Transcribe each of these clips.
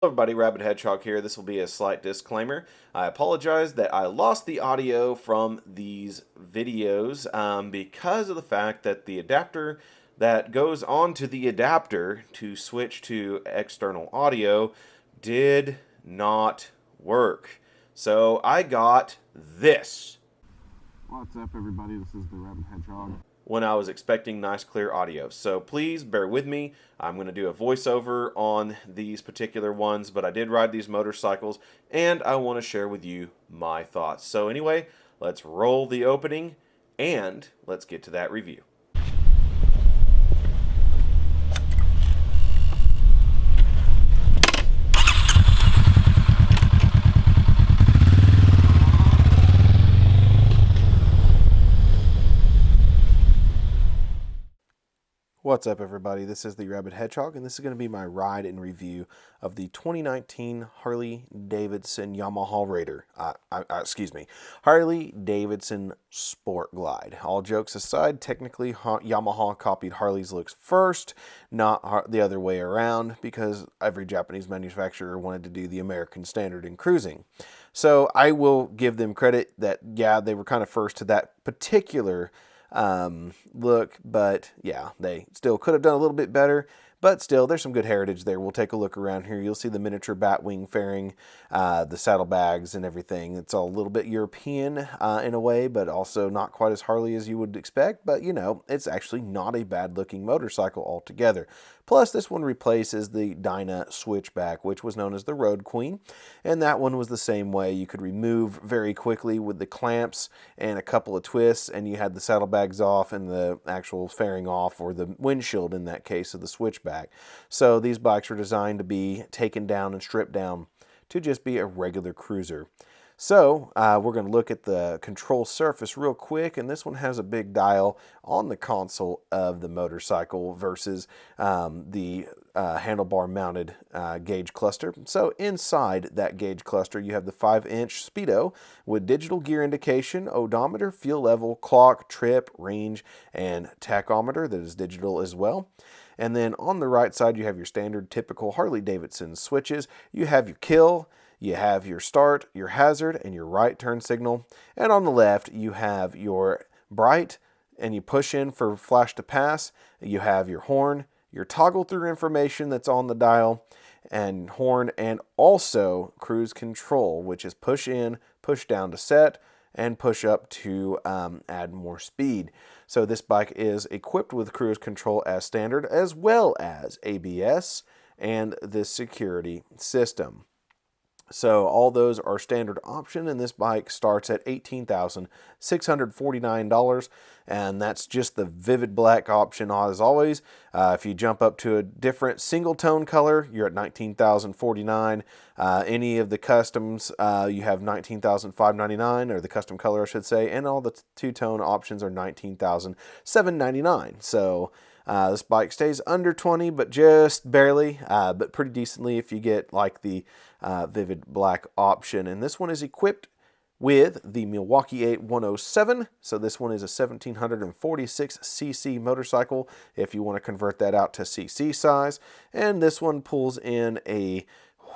Hello everybody, Rabid Hedgehog here. This will be a slight disclaimer. I apologize that I lost the audio from these videos because of the fact that the adapter that goes onto the adapter to switch to external audio did not work. So I got this. What's up, everybody? This is the Rabid Hedgehog. When I was expecting nice clear audio. So please bear with me. I'm going to do a voiceover on these particular ones, but I did ride these motorcycles and I want to share with you my thoughts. So anyway, let's roll the opening and let's get to that review. What's up, everybody? This is the Rabid Hedgehog, and this is going to be my ride and review of the 2019 Harley-Davidson Yamaha Raider. Harley-Davidson Sport Glide. All jokes aside, technically Yamaha copied Harley's looks first, not the other way around, because every Japanese manufacturer wanted to do the American standard in cruising. So I will give them credit that, yeah, they were kind of first to that particular look, but yeah, they still could have done a little bit better, but still there's some good heritage there. We'll take a look around here. You'll see the miniature batwing fairing, the saddlebags and everything. It's all a little bit European in a way, but also not quite as Harley as you would expect, but you know, it's actually not a bad looking motorcycle altogether. Plus, this one replaces the Dyna Switchback, which was known as the Road Queen, and that one was the same way. You could remove very quickly with the clamps and a couple of twists, and you had the saddlebags off and the actual fairing off, or the windshield in that case of the Switchback. So these bikes are designed to be taken down and stripped down to just be a regular cruiser. So we're going to look at the control surface real quick, and this one has a big dial on the console of the motorcycle versus the handlebar mounted gauge cluster. So inside that gauge cluster you have the 5-inch speedo with digital gear indication, odometer, fuel level, clock, trip, range, and tachometer that is digital as well. And then on the right side you have your standard typical Harley-Davidson switches. You have your kill, you have your start, your hazard, and your right turn signal. And on the left, you have your bright, and you push in for flash to pass. You have your horn, your toggle through information that's on the dial, and horn, and also cruise control, which is push in, push down to set, and push up to add more speed. So this bike is equipped with cruise control as standard, as well as ABS and the security system. So all those are standard option, and this bike starts at $18,649, and that's just the vivid black option as always. If you jump up to a different single tone color, you're at $19,049. Any of the customs, you have $19,599, or the custom color I should say, and all the two-tone options are $19,799. So this bike stays under 20, but just barely, but pretty decently if you get like the vivid black option. And this one is equipped with the Milwaukee 8107. So this one is a 1746cc motorcycle if you want to convert that out to cc size. And this one pulls in a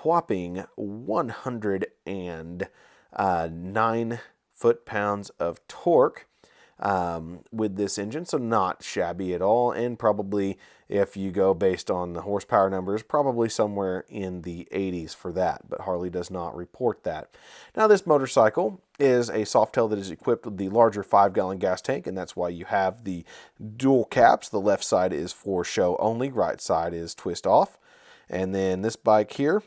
whopping 109 foot-pounds of torque with this engine, so not shabby at all, and probably, if you go based on the horsepower numbers, probably somewhere in the 80s for that, but Harley does not report that. Now this motorcycle is a Softail that is equipped with the larger 5-gallon gas tank, and that's why you have the dual caps. The left side is for show only, right side is twist off. And then this bike here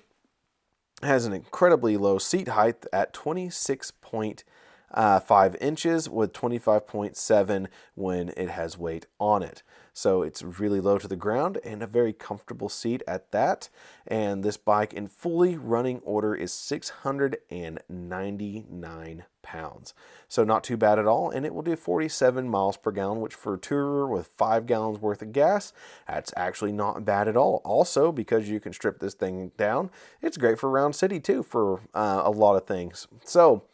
has an incredibly low seat height at 26.5 inches with 25.7 when it has weight on it. So it's really low to the ground and a very comfortable seat at that. And this bike in fully running order is 699 pounds. So not too bad at all. And it will do 47 miles per gallon, which for a tourer with 5 gallons worth of gas, that's actually not bad at all. Also, because you can strip this thing down, it's great for round city too for a lot of things. So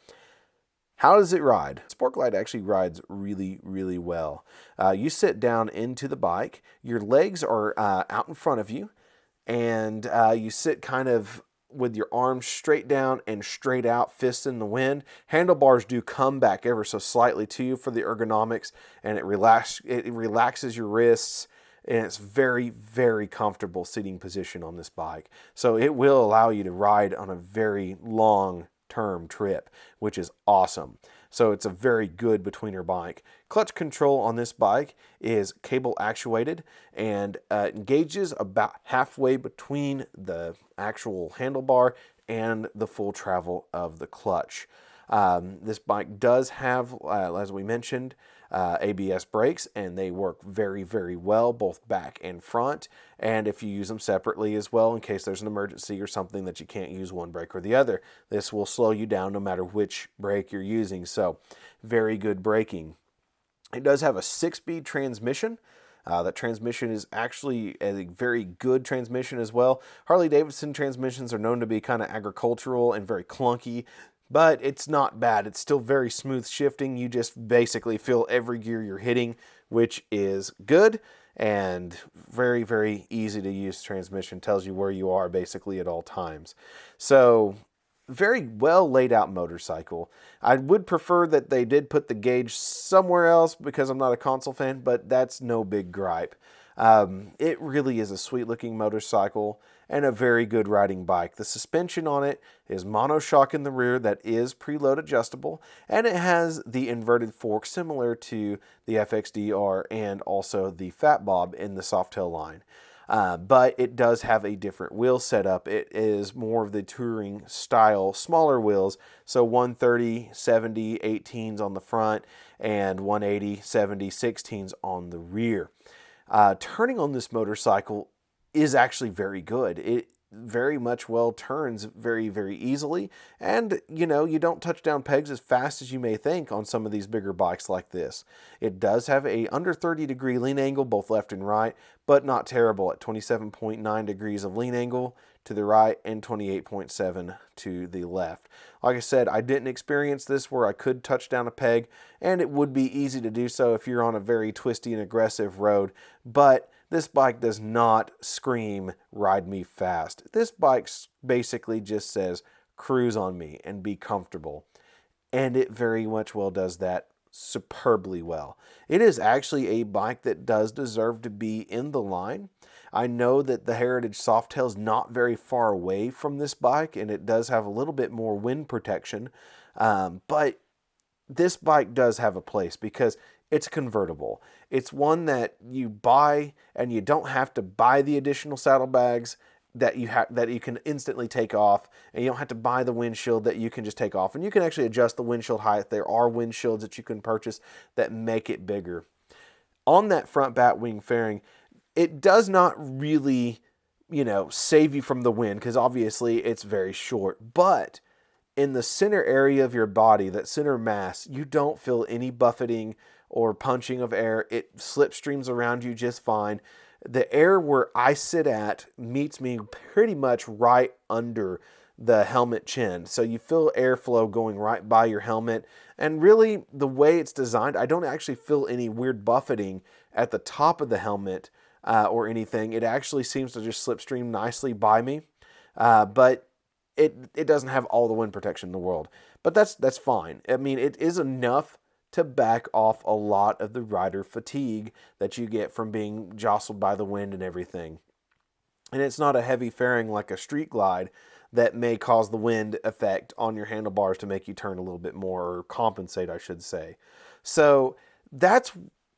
how does it ride? Sport Glide actually rides really, really well. You sit down into the bike, your legs are out in front of you, and you sit kind of with your arms straight down and straight out, fists in the wind. Handlebars do come back ever so slightly to you for the ergonomics, and it relaxes your wrists, and it's very, very comfortable seating position on this bike. So it will allow you to ride on a very long term trip, which is awesome. So it's a very good betweener bike. Clutch control on this bike is cable actuated and engages about halfway between the actual handlebar and the full travel of the clutch. This bike does have, as we mentioned, ABS brakes, and they work very, very well, both back and front. And if you use them separately as well, in case there's an emergency or something that you can't use one brake or the other, this will slow you down no matter which brake you're using. So very good braking. It does have a 6-speed transmission. That transmission is actually a very good transmission as well. Harley-Davidson transmissions are known to be kind of agricultural and very clunky, but it's not bad. It's still very smooth shifting. You just basically feel every gear you're hitting, which is good, and very, very easy to use transmission. Tells you where you are basically at all times. So very well laid out motorcycle. I would prefer that they did put the gauge somewhere else because I'm not a console fan, but that's no big gripe. It really is a sweet looking motorcycle and a very good riding bike. The suspension on it is monoshock in the rear that is preload adjustable, and it has the inverted fork similar to the FXDR and also the Fat Bob in the Softail line. But it does have a different wheel setup. It is more of the touring style, smaller wheels. So 130, 70, 18s on the front, and 180, 70, 16s on the rear. Turning on this motorcycle is actually very good. It very much well turns very, very easily. And, you know, you don't touch down pegs as fast as you may think on some of these bigger bikes like this. It does have a under 30-degree lean angle, both left and right, but not terrible at 27.9 degrees of lean angle to the right and 28.7 to the left. Like I said, I didn't experience this where I could touch down a peg, and it would be easy to do so if you're on a very twisty and aggressive road, but this bike does not scream, ride me fast. This bike basically just says, cruise on me and be comfortable. And it very much well does that superbly well. It is actually a bike that does deserve to be in the line. I know that the Heritage Softail is not very far away from this bike, and it does have a little bit more wind protection, but this bike does have a place because it's convertible. It's one that you buy and you don't have to buy the additional saddlebags that you can instantly take off, and you don't have to buy the windshield that you can just take off. And you can actually adjust the windshield height. There are windshields that you can purchase that make it bigger. On that front bat wing fairing, it does not really, save you from the wind because obviously it's very short, but in the center area of your body, that center mass, you don't feel any buffeting or punching of air. It slipstreams around you just fine. The air where I sit at meets me pretty much right under the helmet chin. So you feel airflow going right by your helmet. And really, the way it's designed, I don't actually feel any weird buffeting at the top of the helmet or anything. It actually seems to just slipstream nicely by me. But it doesn't have all the wind protection in the world. But that's fine. I mean, it is enough to back off a lot of the rider fatigue that you get from being jostled by the wind and everything. And it's not a heavy fairing like a street glide that may cause the wind effect on your handlebars to make you turn a little bit more, or compensate, I should say. So that's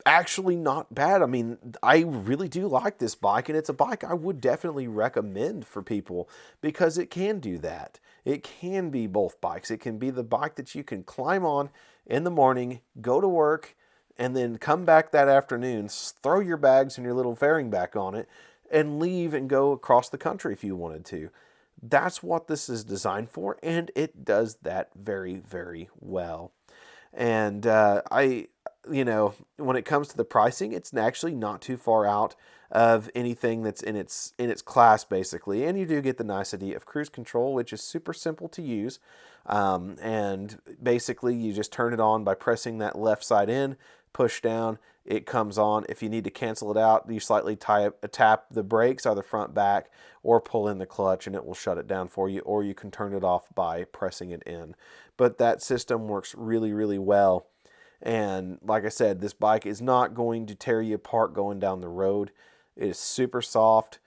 actually not bad. I mean, I really do like this bike, and it's a bike I would definitely recommend for people because it can do that. It can be both bikes. It can be the bike that you can climb on in the morning, go to work, and then come back that afternoon, throw your bags and your little fairing back on it, and leave and go across the country if you wanted to. That's what this is designed for, and it does that very, very well. And when it comes to the pricing, it's actually not too far out of anything that's in its class, basically. And you do get the nicety of cruise control, which is super simple to use. And basically, you just turn it on by pressing that left side in, push down, it comes on. If you need to cancel it out, you slightly tap the brakes, either front, back, or pull in the clutch, and it will shut it down for you, or you can turn it off by pressing it in. But that system works really, really well. And like I said, this bike is not going to tear you apart going down the road. It is super soft,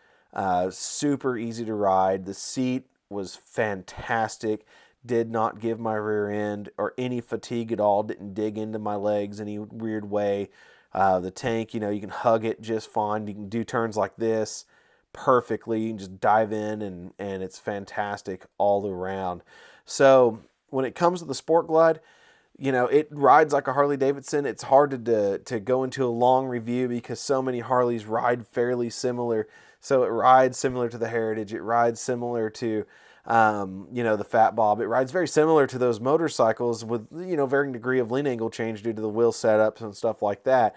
super easy to ride. The seat was fantastic. Did not give my rear end or any fatigue at all. Didn't dig into my legs any weird way. The tank, you can hug it just fine. You can do turns like this perfectly. You can just dive in, and it's fantastic all around. So when it comes to the Sport Glide, it rides like a Harley-Davidson. It's hard to go into a long review because so many Harleys ride fairly similar. So it rides similar to the Heritage. It rides similar to, the Fat Bob. It rides very similar to those motorcycles with, varying degree of lean angle change due to the wheel setups and stuff like that.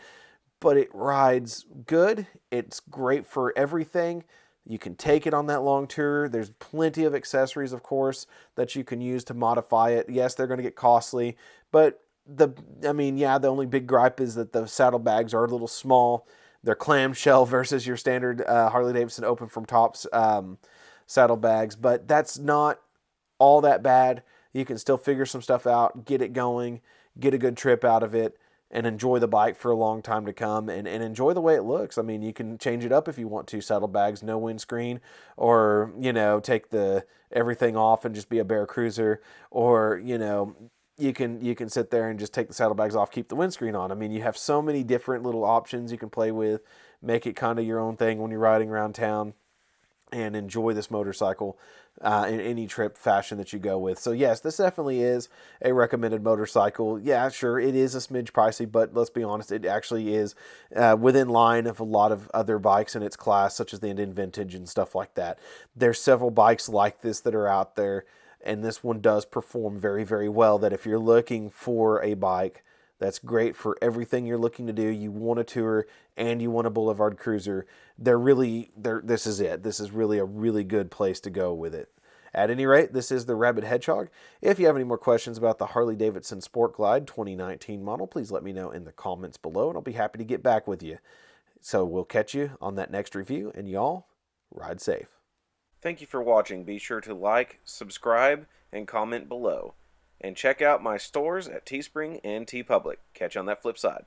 But it rides good. It's great for everything. You can take it on that long tour. There's plenty of accessories, of course, that you can use to modify it. Yes, they're going to get costly, but the only big gripe is that the saddlebags are a little small. They're clamshell versus your standard Harley-Davidson open from tops saddlebags, but that's not all that bad. You can still figure some stuff out, get it going, get a good trip out of it, and enjoy the bike for a long time to come, and enjoy the way it looks. I mean, you can change it up if you want to, saddlebags, no windscreen, or, take the everything off and just be a bare cruiser, or, you can sit there and just take the saddlebags off, keep the windscreen on. I mean, you have so many different little options you can play with, make it kind of your own thing when you're riding around town, and enjoy this motorcycle in any trip fashion that you go with. So yes, this definitely is a recommended motorcycle. Yeah, sure, it is a smidge pricey, but let's be honest, it actually is within line of a lot of other bikes in its class, such as the Indian Vintage and stuff like that. There's several bikes like this that are out there, and this one does perform very, very well. That if you're looking for a bike that's great for everything you're looking to do, you want a tour and you want a boulevard cruiser, this is it. This is really a really good place to go with it. At any rate, this is the Rabid Hedgehog. If you have any more questions about the Harley-Davidson Sport Glide 2019 model, please let me know in the comments below, and I'll be happy to get back with you. So we'll catch you on that next review, and y'all, ride safe. Thank you for watching. Be sure to like, subscribe, and comment below. And check out my stores at TeeSpring and TeePublic. Catch you on that flip side.